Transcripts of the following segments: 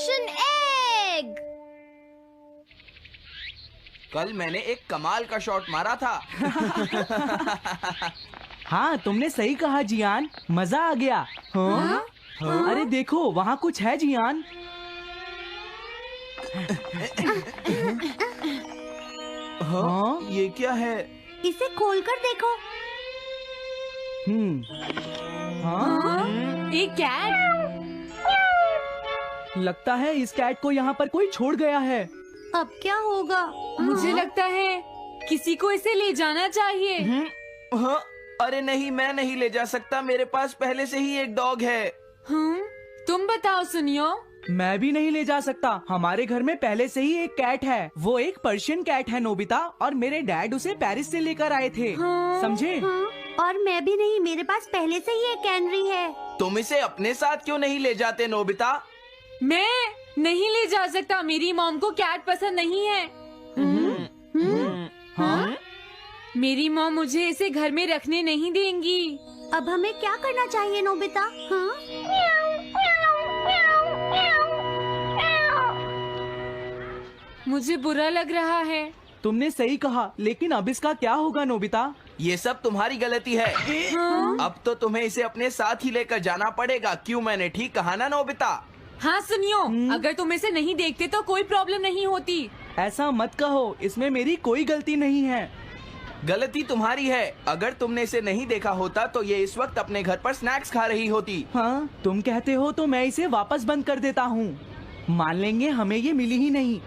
Persian egg. कल मैंने एक कमाल का शॉट मारा था। हाँ, तुमने सही कहा जियान, मजा आ गया। हाँ? अरे देखो, वहाँ कुछ है जियान। हाँ? ये क्या है? इसे खोलकर देखो। हाँ? एक कैट। लगता है इस कैट को यहाँ पर कोई छोड़ गया है। अब क्या होगा? मुझे लगता है किसी को इसे ले जाना चाहिए। हाँ? अरे नहीं, मैं नहीं ले जा सकता, मेरे पास पहले से ही एक डॉग है। तुम बताओ सुनियो। मैं भी नहीं ले जा सकता, हमारे घर में पहले से ही एक कैट है। वो एक पर्शियन कैट है नोबिता, और मेरे डैड उसे पेरिस से लेकर आए थे। समझे? और मैं भी नहीं, मेरे पास पहले से ही एक कैनरी है। तुम इसे अपने साथ क्यों नहीं ले जाते नोबिता? मैं नहीं ले जा सकता, मेरी मॉम को कैट पसंद नहीं है। हाँ? मेरी मॉम मुझे इसे घर में रखने नहीं देंगी। अब हमें क्या करना चाहिए नोबिता? हाँ? मुझे बुरा लग रहा है। तुमने सही कहा, लेकिन अब इसका क्या होगा नोबिता? ये सब तुम्हारी गलती है। अब तो तुम्हें इसे अपने साथ ही लेकर जाना पड़ेगा। क्यों, मैंने ठीक कहा ना नोबिता? हाँ सुनियो, अगर तुम इसे नहीं देखते तो कोई प्रॉब्लम नहीं होती। ऐसा मत कहो, इसमें मेरी कोई गलती नहीं है। गलती तुम्हारी है। अगर तुमने इसे नहीं देखा होता तो ये इस वक्त अपने घर पर स्नैक्स खा रही होती। हाँ, तुम कहते हो तो मैं इसे वापस बंद कर देता हूँ। मान लेंगे हमें ये मिली ही नहीं।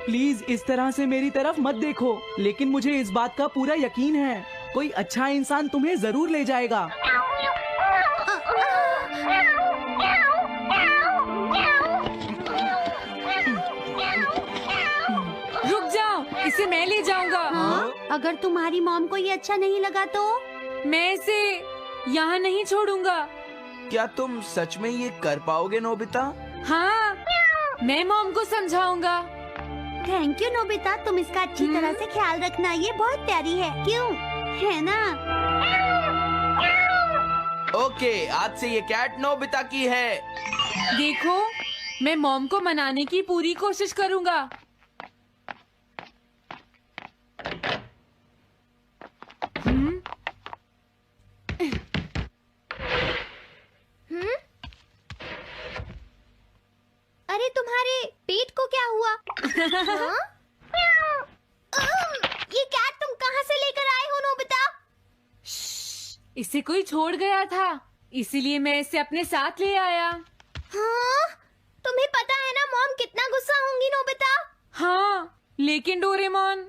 प्लीज इस तरह से मेरी तरफ मत देखो, लेकिन मुझे इस बात का पूरा यकीन है, कोई अच्छा इंसान तुम्हें जरूर ले जाएगा। रुक जाओ, इसे मैं ले जाऊंगा। अगर तुम्हारी मॉम को ये अच्छा नहीं लगा तो? मैं इसे यहाँ नहीं छोड़ूंगा। क्या तुम सच में ये कर पाओगे नोबिता? हाँ, मैं मॉम को समझाऊंगा। थैंक यू नोबिता, तुम इसका अच्छी तरह से ख्याल रखना, ये बहुत प्यारी है। क्यों, है ना? ओके, आज से ये कैट नोबिता की है। देखो, मैं मॉम को मनाने की पूरी कोशिश करूंगा। अरे तुम्हारे पेट को क्या हुआ? हाँ? ये कैट तुम कहाँ से लेकर आए हो नोबिता? इसे कोई छोड़ गया था, इसीलिए मैं इसे अपने साथ ले आया। हाँ? तुम्हें पता है ना मॉम कितना गुस्सा होंगी नोबिता? हाँ, लेकिन डोरेमोन,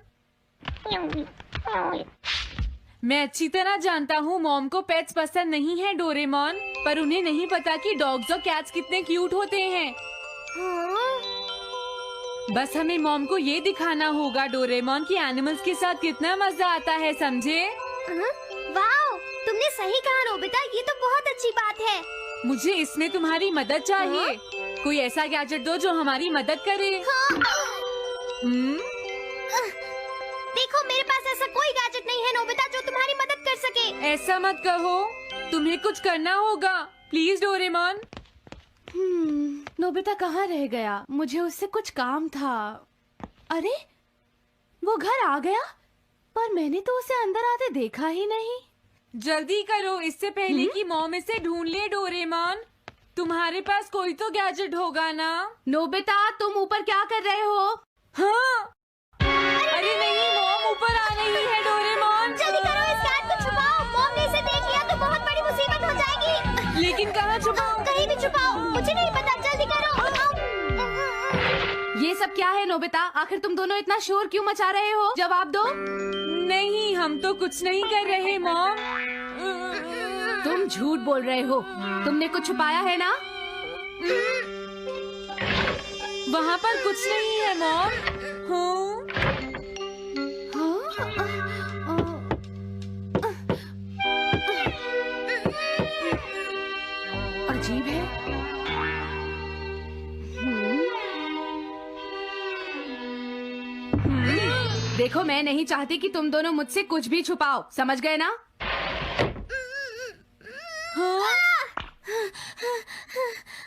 मैं अच्छी तरह जानता हूँ मॉम को पेट्स पसंद नहीं है डोरेमोन, पर उन्हें नहीं पता कि डॉग्स और कैट्स कितने क्यूट होते हैं। हाँ? बस हमें मॉम को ये दिखाना होगा डोरेमोन कि एनिमल्स के साथ कितना मजा आता है, समझे? वाओ, तुमने सही कहा नोबिता, ये तो बहुत अच्छी बात है। मुझे इसमें तुम्हारी मदद चाहिए। कोई ऐसा गैजेट दो जो हमारी मदद करे। देखो, मेरे पास ऐसा कोई गैजेट नहीं है नोबिता जो तुम्हारी मदद कर सके। ऐसा मत कहो, तुम्हें कुछ करना होगा, प्लीज डोरेमोन। नोबिता कहाँ रह गया? मुझे उससे कुछ काम था। अरे, वो घर आ गया, पर मैंने तो उसे अंदर आते देखा ही नहीं। जल्दी करो, इससे पहले कि मॉम इसे ढूंढ ले। डोरेमोन, तुम्हारे पास कोई तो गैजेट होगा ना? नोबिता, तुम ऊपर क्या कर रहे हो? हाँ? अरे नहीं, मॉम ऊपर आ रही है। डोरेमोन, जल्दी करो, इस कैट को छुपाओ। मॉम ने इसे देख लिया तो बहुत बड़ी मुसीबत हो जाएगी। लेकिन कहाँ छुपाऊं? कहीं भी छुपाओ, मुझे नहीं पता, जल्दी करो। ये सब क्या है नोबिता? आखिर तुम दोनों इतना शोर क्यों मचा रहे हो? जवाब दो। नहीं, हम तो कुछ नहीं कर रहे मॉम। तुम झूठ बोल रहे हो, तुमने कुछ छुपाया है ना? वहाँ पर कुछ नहीं है मॉम। अजीब है। देखो, मैं नहीं चाहती कि तुम दोनों मुझसे कुछ भी छुपाओ, समझ गए ना?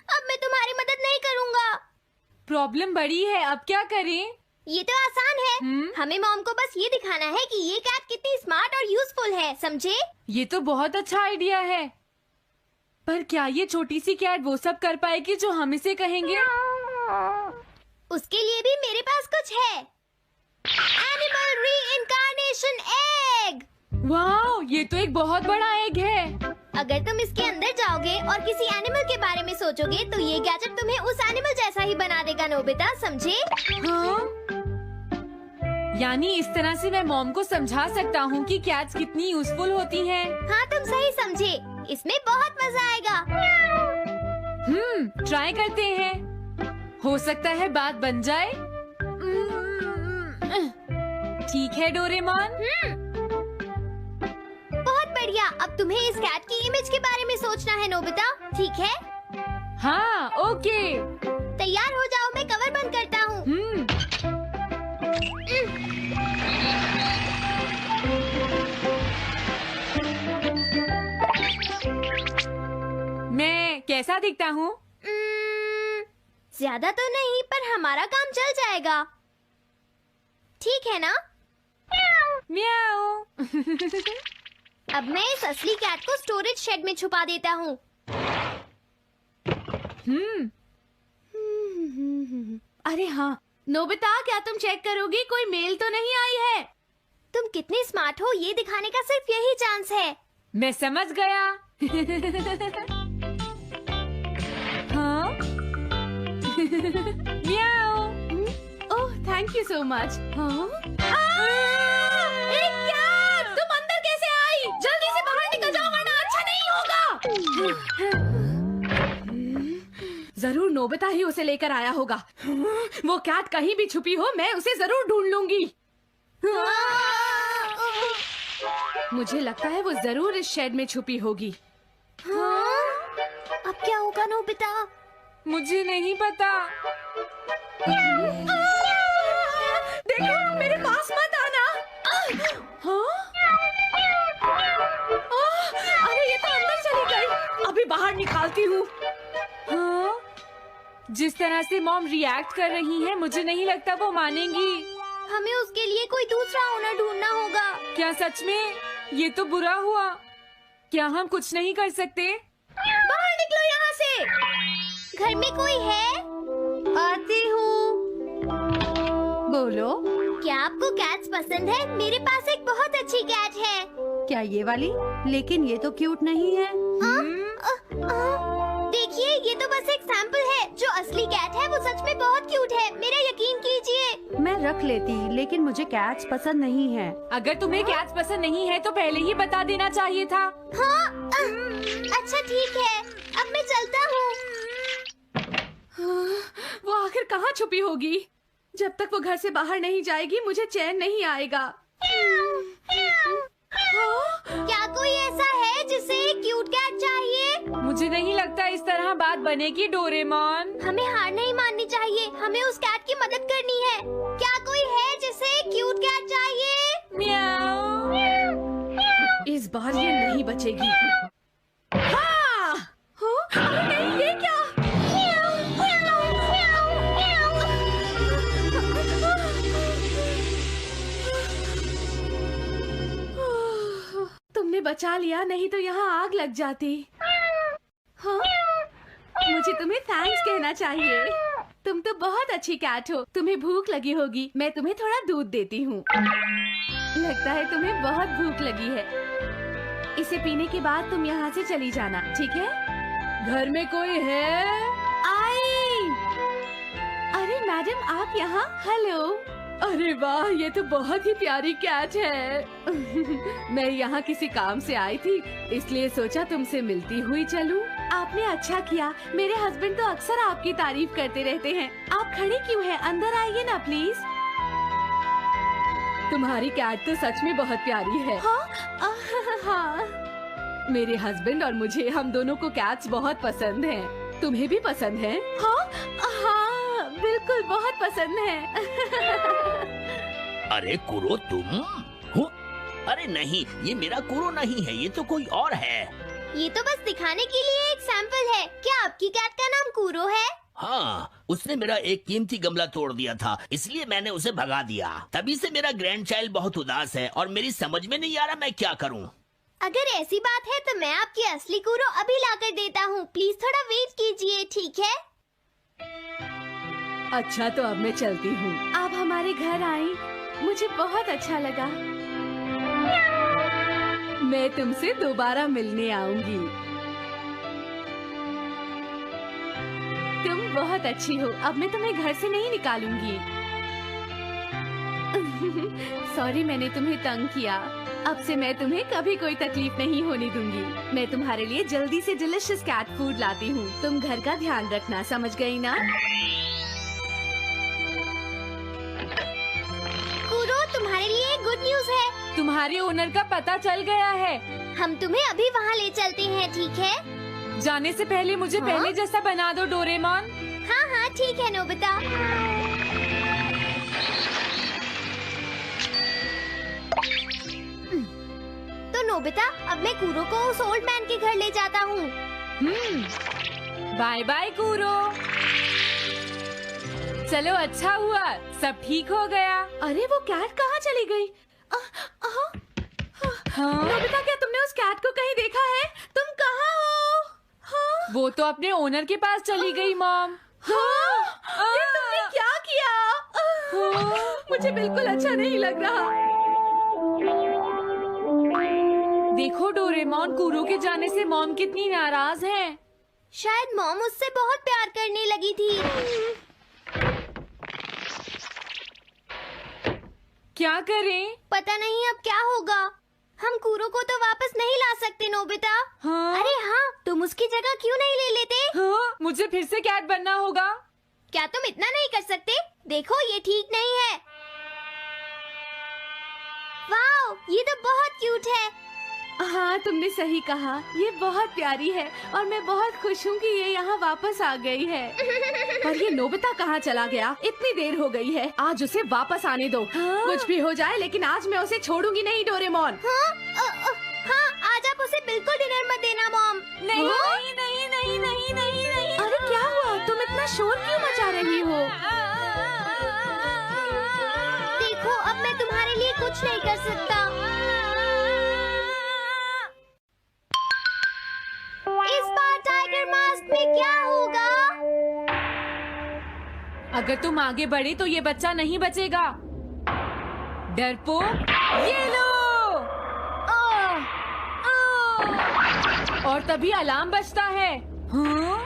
अब मैं तुम्हारे प्रॉब्लम बड़ी है, अब क्या करें? ये तो आसान है। हमें मॉम को बस ये दिखाना है कि ये कैट कितनी स्मार्ट और यूजफुल है, समझे? ये तो बहुत अच्छा आइडिया है, पर क्या ये छोटी सी कैट वो सब कर पाएगी जो हम इसे कहेंगे? उसके लिए भी मेरे पास कुछ है। Animal reincarnation egg. वाह, ये तो एक बहुत बड़ा एग है। अगर तुम इसके अंदर जाओगे और किसी एनिमल के बारे में सोचोगे तो ये गैजेट तुम्हें उस एनिमल जैसा ही बना देगा, नोबिता, समझे? हाँ? यानी इस तरह से मैं मॉम को समझा सकता हूँ कि कैट्स कितनी यूजफुल होती हैं। हाँ, तुम सही समझे। इसमें बहुत मजा आएगा। ट्राई करते हैं, हो सकता है बात बन जाए। ठीक है डोरेमोन। बहुत बढ़िया। अब तुम्हें इस कैट की इमेज के बारे में सोचना है, नोबिता, ठीक है? हाँ, ओके। तैयार हो जाओ, मैं कवर बंद करता हूँ। मैं कैसा दिखता हूँ? ज्यादा तो नहीं, पर हमारा काम चल जाएगा, ठीक है ना? म्याऊ। अब मैं इस असली कैट को स्टोरेज शेड में छुपा देता हूँ। अरे हाँ, नोबिता, क्या तुम चेक करोगी कोई मेल तो नहीं आई है? तुम कितने स्मार्ट हो ये दिखाने का सिर्फ यही चांस है। मैं समझ गया। हाँ? म्याऊ। ओह, थैंक यू सो मच। तुम अंदर कैसे आई? जल्दी से बाहर निकल जाओ वरना अच्छा नहीं होगा। जरूर नोबिता ही उसे लेकर आया होगा। वो कैट कहीं भी छुपी हो, मैं उसे जरूर ढूंढ लूंगी। मुझे लगता है वो जरूर इस शेड में छुपी होगी। अब क्या होगा, नोबिता? मुझे नहीं पता। देखो, मेरे पास मत आना। अरे ये तो अंदर चली गई। अभी बाहर निकालती हूँ। हाँ? जिस तरह से मॉम रिएक्ट कर रही है, मुझे नहीं लगता वो मानेंगी। हमें उसके लिए कोई दूसरा ओनर ढूंढना होगा। क्या सच में? ये तो बुरा हुआ। क्या हम कुछ नहीं कर सकते? बाहर निकलो यहाँ से। घर में कोई है? आती हूँ। बोलो, क्या आपको कैट्स पसंद है? मेरे पास एक बहुत अच्छी कैट है। क्या ये वाली? लेकिन ये तो क्यूट नहीं है। देखिए, ये तो बस एक सैंपल है। जो असली कैट है वो सच में बहुत क्यूट है, मेरा यकीन कीजिए। मैं रख लेती, लेकिन मुझे कैट्स पसंद नहीं है। अगर तुम्हें कैट्स पसंद नहीं है तो पहले ही बता देना चाहिए था। हाँ, अच्छा ठीक है, अब मैं चलता हूँ। वो आखिर कहाँ छुपी होगी? जब तक वो घर से बाहर नहीं जाएगी मुझे चैन नहीं आएगा। क्या कोई ऐसा है जिसे एक क्यूट कैट चाहिए? मुझे नहीं लगता इस तरह बात बनेगी डोरेमोन। हमें हार नहीं माननी चाहिए, हमें उस कैट की मदद करनी है। क्या कोई है जिसे एक क्यूट कैट चाहिए? म्याऊ। इस बार ये नहीं बचेगी। हाँ! अरे नहीं, ये क्या? तुमने बचा लिया, नहीं तो यहाँ आग लग जाती। हाँ? मुझे तुम्हें थैंक्स कहना चाहिए। तुम तो बहुत अच्छी कैट हो। तुम्हें भूख लगी होगी, मैं तुम्हें थोड़ा दूध देती हूँ। लगता है तुम्हें बहुत भूख लगी है। इसे पीने के बाद तुम यहाँ से चली जाना, ठीक है? घर में कोई है? आई! अरे मैडम, आप यहाँ? हेलो। अरे वाह, ये तो बहुत ही प्यारी कैट है। मैं यहाँ किसी काम से आई थी, इसलिए सोचा तुमसे मिलती हुई चलूं। आपने अच्छा किया। मेरे हस्बैंड तो अक्सर आपकी तारीफ करते रहते हैं। आप खड़ी क्यों हैं? अंदर आइए ना प्लीज। तुम्हारी कैट तो सच में बहुत प्यारी है। हाँ। मेरे हस्बैंड और मुझे, हम दोनों को कैट्स बहुत पसंद हैं। तुम्हें भी पसंद है? हाँ, बिल्कुल बहुत पसंद है। अरे कुरो, तुम हो? अरे नहीं, ये मेरा कुरो नहीं है, ये तो कोई और है। ये तो बस दिखाने के लिए एक सैंपल है। क्या आपकी कैट का नाम कूरो है? हाँ, उसने मेरा एक कीमती गमला तोड़ दिया था, इसलिए मैंने उसे भगा दिया। तभी से मेरा ग्रैंड चाइल्ड बहुत उदास है और मेरी समझ में नहीं आ रहा मैं क्या करूँ। अगर ऐसी बात है तो मैं आपकी असली कूरो अभी लाकर देता हूँ। प्लीज थोड़ा वेट कीजिए, ठीक है? अच्छा, तो अब मैं चलती हूँ। आप हमारे घर आई, मुझे बहुत अच्छा लगा। मैं तुमसे दोबारा मिलने आऊंगी। तुम बहुत अच्छी हो। अब मैं तुम्हें घर से नहीं निकालूंगी। सॉरी, मैंने तुम्हें तंग किया। अब से मैं तुम्हें कभी कोई तकलीफ नहीं होने दूंगी। मैं तुम्हारे लिए जल्दी से डिलिशियस कैट फूड लाती हूँ। तुम घर का ध्यान रखना, समझ गई ना? कूरो, तुम्हारे लिए गुड न्यूज है। तुम्हारे ओनर का पता चल गया है। हम तुम्हें अभी वहाँ ले चलते हैं, ठीक है? जाने से पहले मुझे पहले जैसा बना दो डोरेमोन। हाँ हाँ ठीक है नोबिता। तो नोबिता, अब मैं कूरो को उस ओल्ड मैन के घर ले जाता हूँ। बाय बाय कूरो। चलो, अच्छा हुआ, सब ठीक हो गया। अरे वो कैट कहाँ चली गई? हाँ? नोबिता, क्या तुमने उस कैट को कहीं देखा है? तुम कहाँ हो? हाँ? वो तो अपने ओनर के पास चली गई मॉम। हाँ? ये तुमने क्या किया? मुझे बिल्कुल अच्छा नहीं लग रहा। देखो डोरेमोन, कूरो के जाने से मॉम कितनी नाराज हैं। शायद मॉम उससे बहुत प्यार करने लगी थी। क्या करें? पता नहीं अब क्या होगा। हम कूरो को तो वापस नहीं ला सकते नोबिता। हाँ? अरे हाँ, तुम उसकी जगह क्यों नहीं ले लेते? हाँ? मुझे फिर से कैट बनना होगा। क्या तुम इतना नहीं कर सकते? देखो, ये ठीक नहीं है। वाओ, ये तो बहुत क्यूट है। हाँ, तुमने सही कहा। ये बहुत प्यारी है और मैं बहुत खुश हूँ कि ये यहाँ वापस आ गई है। पर ये नोबिता कहाँ चला गया? इतनी देर हो गई है। आज उसे वापस आने दो। हाँ? कुछ भी हो जाए, लेकिन आज मैं उसे छोड़ूंगी नहीं डोरेमोन। हाँ, आज आप उसे बिल्कुल डिनर मत देना मॉम। नहीं हाँ? नहीं नहीं नहीं नहीं नहीं नहीं। अरे क्या हुआ? तुम इतना शोर क्यों मचा रही हो? देखो, अब मैं तुम्हारे लिए कुछ नहीं कर सकता। इस बार टाइगर मास्क में क्या होगा? अगर तुम आगे बढ़े तो ये बच्चा नहीं बचेगा। डरपोक, ये लो। और तभी अलार्म बजता है। हाँ?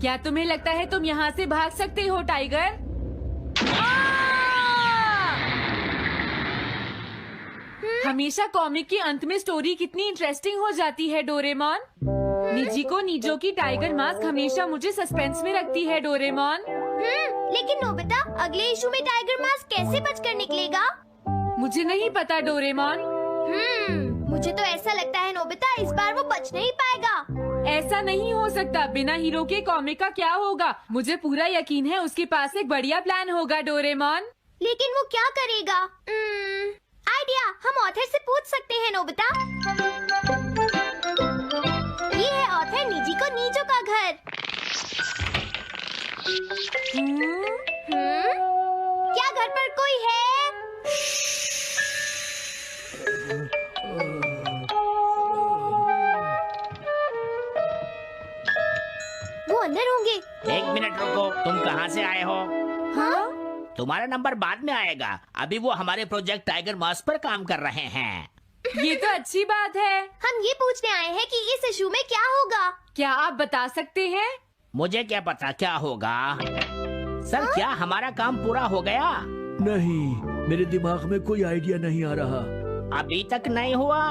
क्या तुम्हें लगता है तुम यहाँ से भाग सकते हो टाइगर? हमेशा कॉमिक के अंत में स्टोरी कितनी इंटरेस्टिंग हो जाती है डोरेमोन। निजी को नीजो की टाइगर मास्क हमेशा मुझे सस्पेंस में रखती है डोरेमोन। लेकिन नोबिता, अगले इशू में टाइगर मास्क कैसे बचकर निकलेगा? मुझे नहीं पता डोरेमोन। मुझे तो ऐसा लगता है नोबिता, इस बार वो बच नहीं पाएगा। ऐसा नहीं हो सकता। बिना हीरो के कॉमिक का क्या होगा? मुझे पूरा यकीन है उसके पास एक बढ़िया प्लान होगा डोरेमोन। लेकिन वो क्या करेगा? आइडिया, हम ऑथर से पूछ सकते हैं नोबिता। ये है ऑथर निजी को नीजो का घर। क्या घर पर कोई है? वो अंदर होंगे। एक मिनट रुको, तुम कहाँ से आए हो? हाँ? तुम्हारा नंबर बाद में आएगा। अभी वो हमारे प्रोजेक्ट टाइगर मास्क पर काम कर रहे हैं। ये तो अच्छी बात है। हम ये पूछने आए हैं कि इस इशू में क्या होगा। क्या आप बता सकते हैं? मुझे क्या पता क्या होगा। सर, क्या हमारा काम पूरा हो गया? नहीं, मेरे दिमाग में कोई आइडिया नहीं आ रहा। अभी तक नहीं हुआ।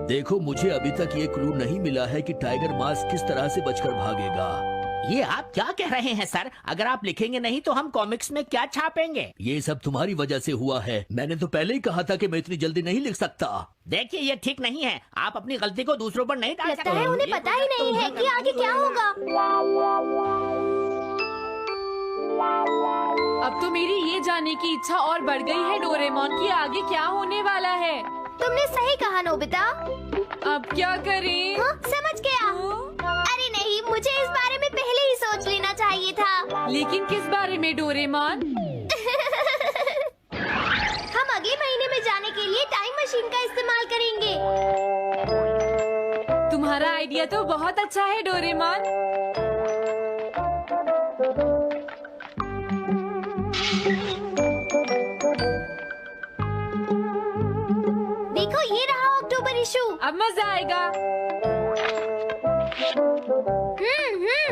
देखो, मुझे अभी तक ये क्लू नहीं मिला है कि टाइगर मास्क किस तरह से बचकर भागेगा। ये आप क्या कह रहे हैं सर? अगर आप लिखेंगे नहीं तो हम कॉमिक्स में क्या छापेंगे? ये सब तुम्हारी वजह से हुआ है। मैंने तो पहले ही कहा था कि मैं इतनी जल्दी नहीं लिख सकता। देखिए, ये ठीक नहीं है। आप अपनी गलती को दूसरों पर नहीं डाल लगता सकते। है उन्हें पता ही नहीं है कि आगे क्या होगा। अब तो मेरी ये जानने की इच्छा और बढ़ गई है डोरेमोन कि आगे क्या होने वाला है। तुमने सही कहा नोबिता। अब क्या करें? हाँ, समझ गया। हाँ? मुझे इस बारे में पहले ही सोच लेना चाहिए था। लेकिन किस बारे में डोरेमोन? हम अगले महीने में जाने के लिए टाइम मशीन का इस्तेमाल करेंगे। तुम्हारा आइडिया तो बहुत अच्छा है डोरेमोन। देखो ये रहा अक्टूबर इशू। अब मजा आएगा।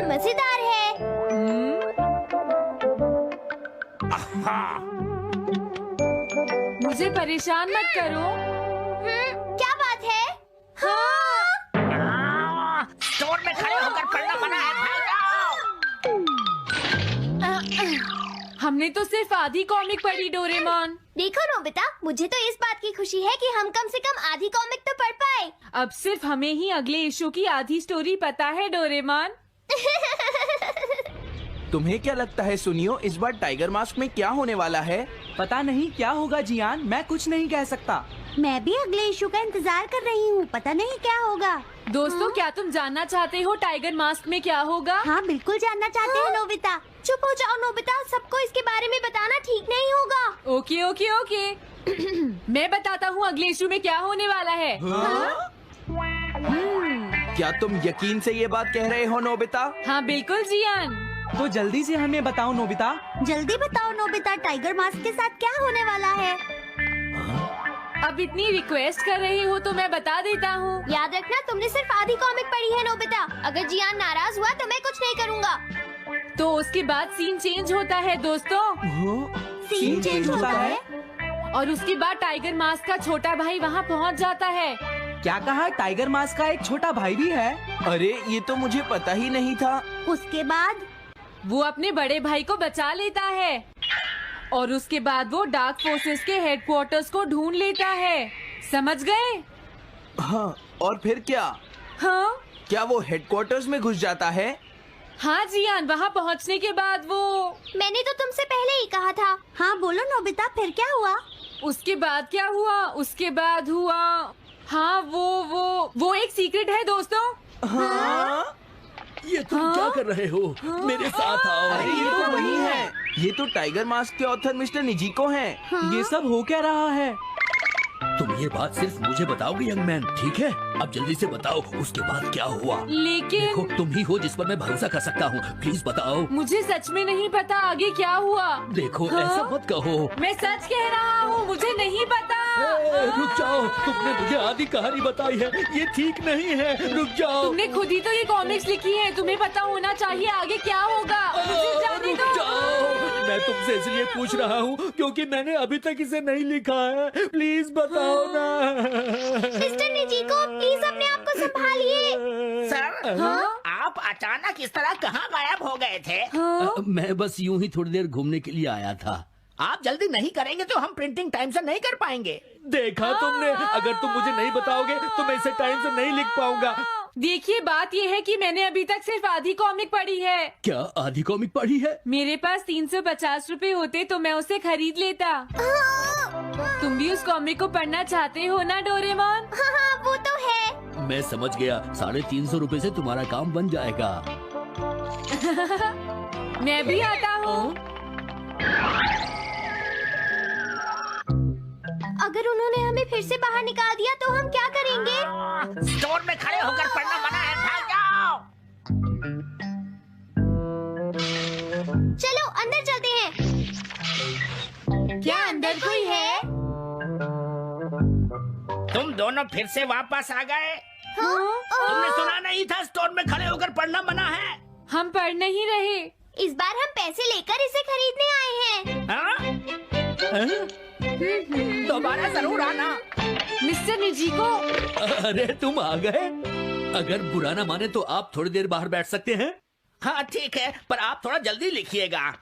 मजेदार है। मुझे परेशान मत करो। क्या बात है? स्टोर में खड़े होकर पढ़ना मना है, भाग जाओ। हमने तो सिर्फ आधी कॉमिक पढ़ी डोरेमोन। देखो नोबिता, मुझे तो इस बात की खुशी है कि हम कम से कम आधी कॉमिक तो पढ़ पाए। अब सिर्फ हमें ही अगले इशू की आधी स्टोरी पता है डोरेमोन। तुम्हें क्या लगता है सुनियो, इस बार टाइगर मास्क में क्या होने वाला है? पता नहीं क्या होगा जियान, मैं कुछ नहीं कह सकता। मैं भी अगले इशू का इंतजार कर रही हूँ, पता नहीं क्या होगा। दोस्तों, क्या तुम जानना चाहते हो टाइगर मास्क में क्या होगा? हाँ बिल्कुल जानना चाहते हैं नोबिता। चुप हो जाओ नोबिता, सबको इसके बारे में बताना ठीक नहीं होगा। Okay okay okay. मैं बताता हूँ अगले इशू में क्या होने वाला है। क्या तुम यकीन से ये बात कह रहे हो नोबिता? हाँ बिल्कुल जियान। तो जल्दी से हमें बताओ नोबिता। जल्दी बताओ नोबिता, टाइगर मास्क के साथ क्या होने वाला है? अब इतनी रिक्वेस्ट कर रही हो तो मैं बता देता हूँ। याद रखना, तुमने सिर्फ आधी कॉमिक पढ़ी है नोबिता। अगर जियान नाराज हुआ तो मैं कुछ नहीं करूँगा। तो उसके बाद सीन चेंज होता है दोस्तों, सीन चेंज होता है? और उसके बाद टाइगर मास्क का छोटा भाई वहाँ पहुँच जाता है। क्या कहा? टाइगर मास्क का एक छोटा भाई भी है? अरे ये तो मुझे पता ही नहीं था। उसके बाद वो अपने बड़े भाई को बचा लेता है और उसके बाद वो डार्क फोर्सेस के हेडक्वार्टर्स को ढूंढ लेता है। समझ गए? हाँ, और फिर क्या? हाँ क्या वो हेडक्वार्टर्स में घुस जाता है? हाँ जियान, वहाँ पहुँचने के बाद वो मैंने तो तुमसे पहले ही कहा था। हाँ बोलो नोबिता, फिर क्या हुआ? उसके बाद क्या हुआ? उसके बाद हुआ, हाँ वो एक सीक्रेट है दोस्तों। हाँ? ये तुम क्या कर रहे हो? मेरे साथ आओ। अरे ये तो वही है। ये तो टाइगर मास्क के ऑथर मिस्टर निजिको हैं। ये सब हो क्या रहा है? तुम ये बात सिर्फ मुझे बताओगे यंग मैन, ठीक है? अब जल्दी से बताओ उसके बाद क्या हुआ। लेकिन देखो, तुम ही हो जिस पर मैं भरोसा कर सकता हूँ, प्लीज बताओ। मुझे सच में नहीं पता आगे क्या हुआ। देखो हाँ? ऐसा मत कहो। मैं सच कह रहा हूँ, मुझे नहीं पता। रुक जाओ, तुमने मुझे आधी कहानी बताई है, ये ठीक नहीं है, रुक जाओ। तुमने खुद ही तो ये कॉमिक्स लिखी है, तुम्हें पता होना चाहिए आगे क्या होगा। मुझे जाने रुक दो। जाओ, मैं तुमसे इसलिए पूछ रहा हूँ क्योंकि मैंने अभी तक इसे नहीं लिखा है, प्लीज बताओ ना। मिस्टर निजिको, प्लीज अपने आप को संभालिए। सर, हाँ? आप अचानक इस तरह कहाँ गायब हो गए थे? मैं बस यूं ही थोड़ी देर घूमने के लिए आया था। आप जल्दी नहीं करेंगे तो हम प्रिंटिंग टाइम से नहीं कर पाएंगे। देखा तुमने, अगर तुम मुझे नहीं बताओगे तो मैं इसे टाइम से नहीं लिख पाऊंगा। देखिए, बात ये है कि मैंने अभी तक सिर्फ आधी कॉमिक पढ़ी है। क्या आधी कॉमिक पढ़ी है? मेरे पास 350 रुपए होते तो मैं उसे खरीद लेता। तुम भी उस कॉमिक को पढ़ना चाहते हो ना डोरेमोन? हाँ वो तो है। मैं समझ गया, 350 रुपए से तुम्हारा काम बन जाएगा। मैं भी आता हूँ। अगर उन्होंने हमें फिर से बाहर निकाल दिया तो हम क्या करेंगे? स्टोर में खड़े होकर पढ़ना मना है, भाग जाओ। चलो अंदर चलते हैं। क्या अंदर कोई है? तुम दोनों फिर से वापस आ गए। हाँ? तुमने सुना नहीं था स्टोर में खड़े होकर पढ़ना मना है? हम पढ़ नहीं रहे। इस बार हम पैसे लेकर इसे खरीदने आए हैं। हाँ? दोबारा जरूर आना। मिस्टर निजिको, अरे तुम आ गए। अगर बुरा ना माने तो आप थोड़ी देर बाहर बैठ सकते हैं। हाँ ठीक है, पर आप थोड़ा जल्दी लिखिएगा।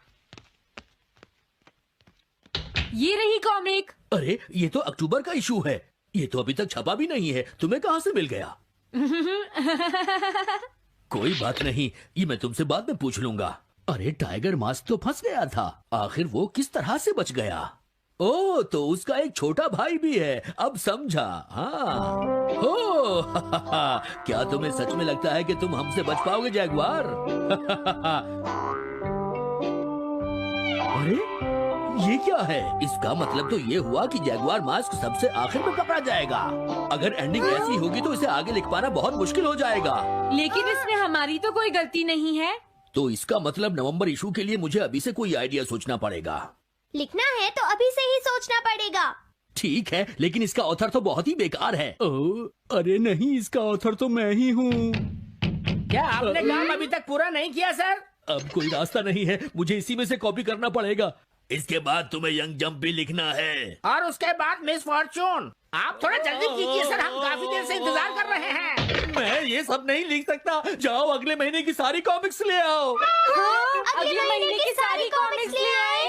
ये रही कॉमिक। अरे ये तो अक्टूबर का इशू है, ये तो अभी तक छपा भी नहीं है, तुम्हें कहाँ से मिल गया? कोई बात नहीं, ये मैं तुमसे बाद में पूछ लूंगा। अरे टाइगर मास्क तो फंस गया था, आखिर वो किस तरह से बच गया? ओ, तो उसका एक छोटा भाई भी है, अब समझा। हाँ, ओ क्या तुम्हें सच में लगता है कि तुम हमसे बच पाओगे जैगुआर? अरे ये क्या है? इसका मतलब तो ये हुआ कि जैगुआर मास्क सबसे आखिर में पकड़ा जाएगा। अगर एंडिंग ऐसी होगी तो इसे आगे लिख पाना बहुत मुश्किल हो जाएगा। लेकिन इसमें हमारी तो कोई गलती नहीं है। तो इसका मतलब नवंबर इशू के लिए मुझे अभी से कोई आइडिया सोचना पड़ेगा। लिखना है तो अभी से ही सोचना पड़ेगा। ठीक है, लेकिन इसका ऑथर तो बहुत ही बेकार है। अरे नहीं, इसका ऑथर तो मैं ही हूँ। क्या आपने काम अभी तक पूरा नहीं किया सर? अब कोई रास्ता नहीं है, मुझे इसी में से कॉपी करना पड़ेगा। इसके बाद तुम्हें यंग जंप भी लिखना है और उसके बाद मिस फॉर्चून। आप थोड़ा जल्दी कीजिए सर, हम काफी देर से इंतजार कर रहे हैं। मैं ये सब नहीं लिख सकता। जाओ अगले महीने की सारी कॉमिक्स ले आओ। अगले महीने की सारी कॉमिक्स ले आए।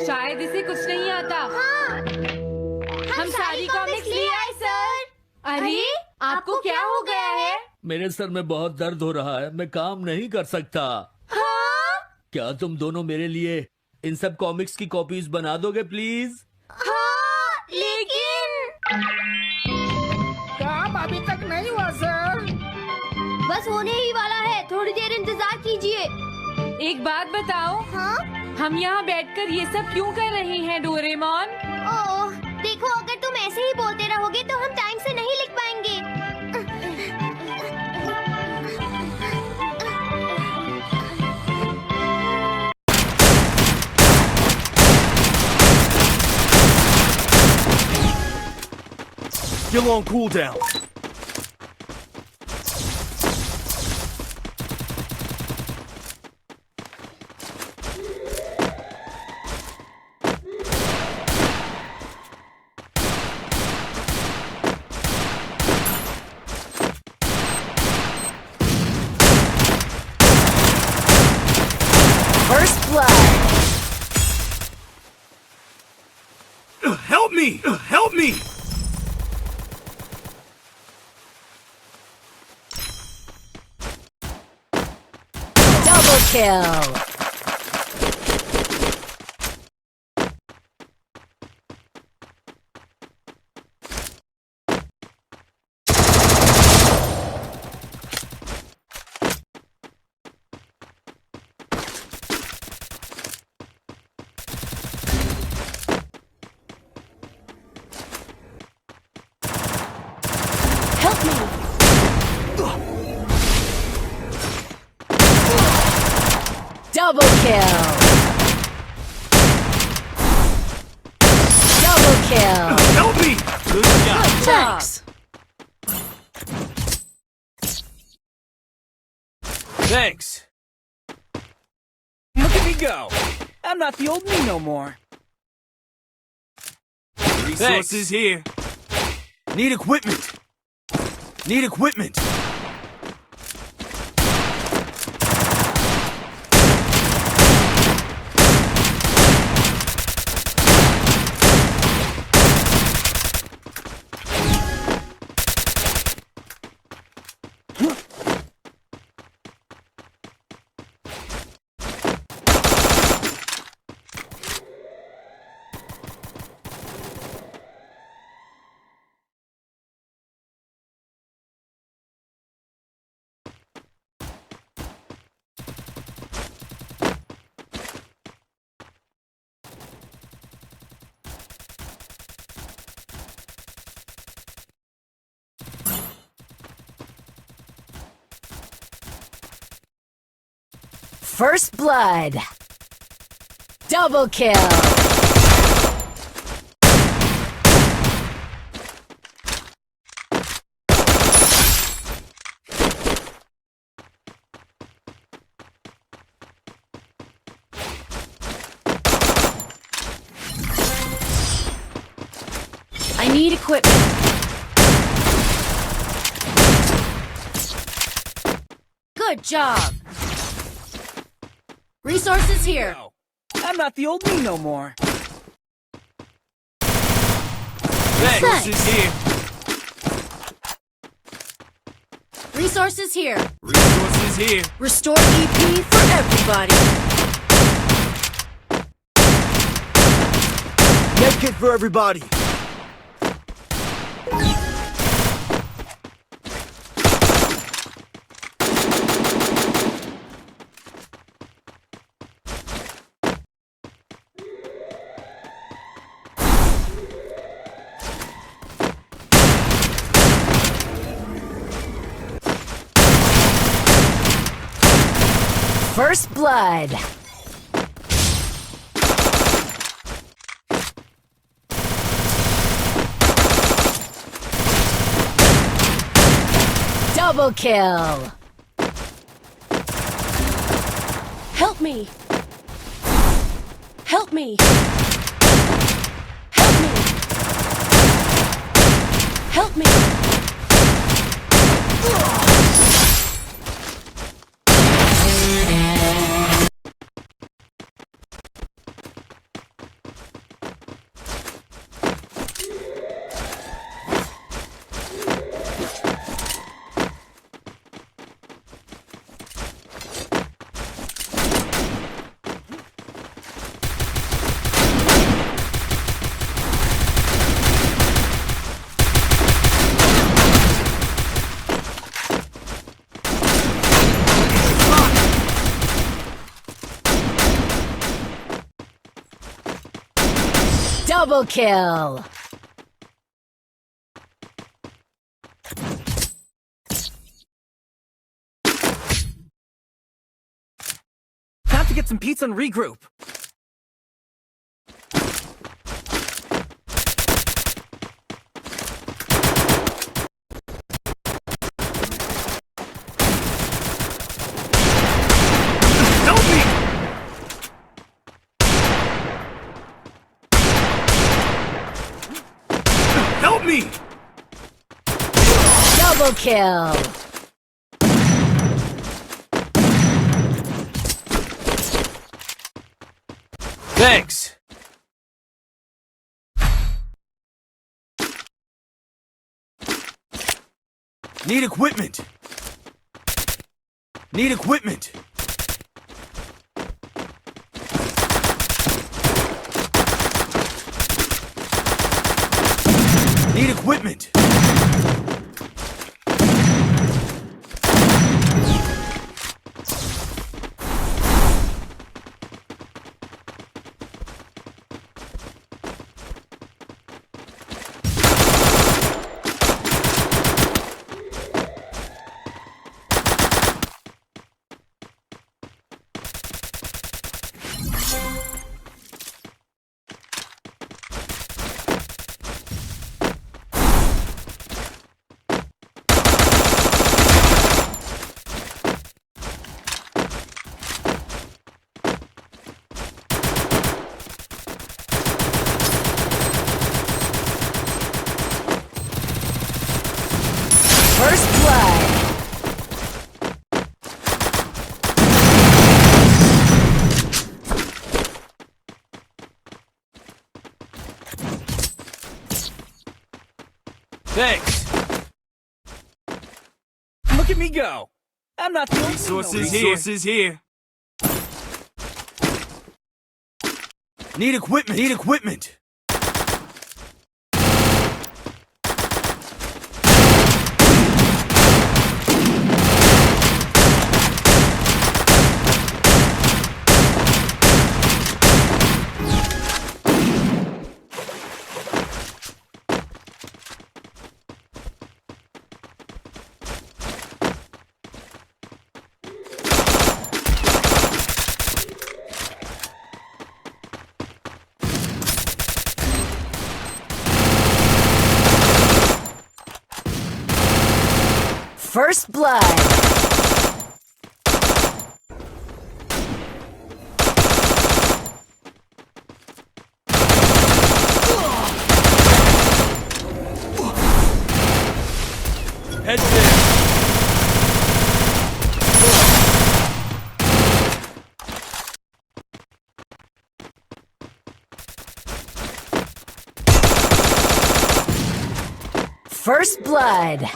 शायद इसे कुछ नहीं आता। हम सारी कॉमिक्स ले आए सर। अरे आपको क्या हो गया है? मेरे सर में बहुत दर्द हो रहा है, मैं काम नहीं कर सकता। क्या तुम दोनों मेरे लिए इन सब कॉमिक्स की कॉपीज बना दोगे प्लीज? लेकिन काम अभी तक नहीं हुआ सर। बस होने ही वाला है, थोड़ी देर इंतजार कीजिए। एक बात बताओ, हम यहाँ बैठकर ये सब क्यों कर रहे हैं डोरेमोन? ओह, देखो अगर तुम ऐसे ही बोलते रहोगे तो हम टाइम से नहीं लिख पाएंगे। Still on cooldown. First blood. Help me! Help me! Double kill. Help me. Double kill. Double kill. Help me! Good job. Thanks. Thanks. Look at me go. I'm not the old me no more. Resources here. Need equipment. Need equipment. First blood. Double kill. I need equipment. Good job. Resources here. I'm not the old me no more. Resources here. Resources here. Resources here. Restore EP for everybody. Medkit for everybody. First blood. Double kill. Help me. Help me. Help me. Help me. Double kill. Have to get some pizza and regroup. Help me! Help me! Double kill. Thanks. Need equipment. Need equipment. Need equipment. First blood. Thanks. Look at me go. I'm not the only Resources here. Resources here. Need equipment. Need equipment. First blood. Head there. First blood.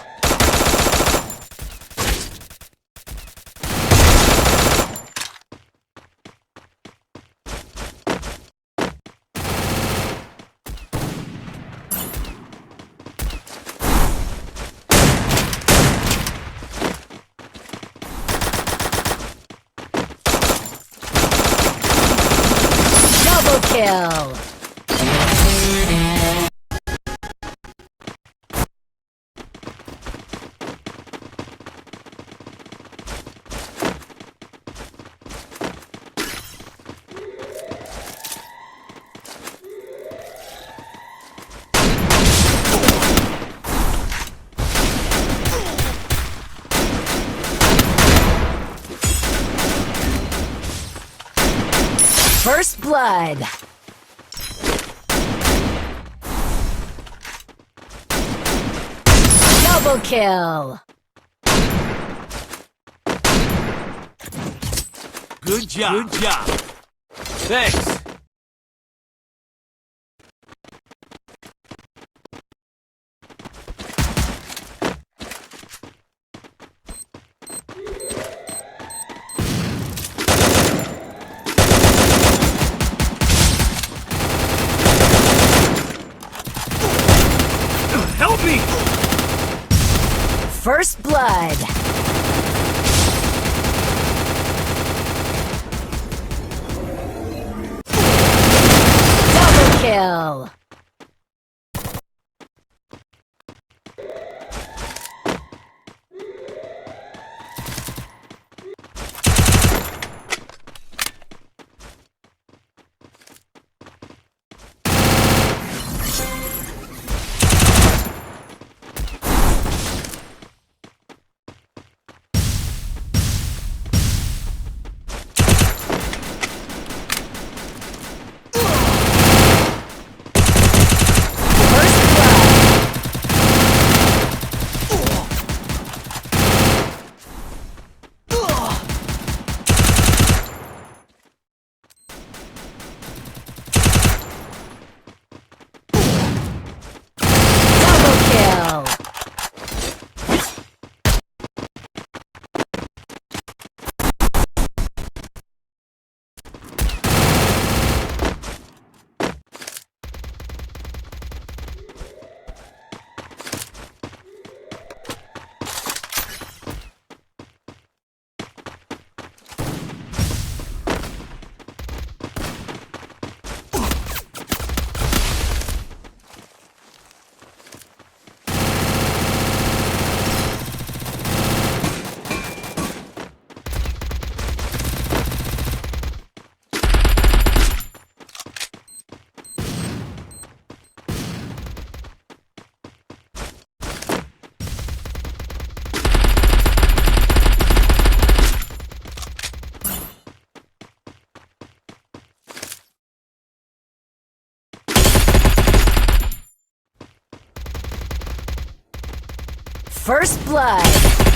Double kill. blood. Double kill. Good job. Good job. Thanks. Help me! First blood. Double kill. First blood.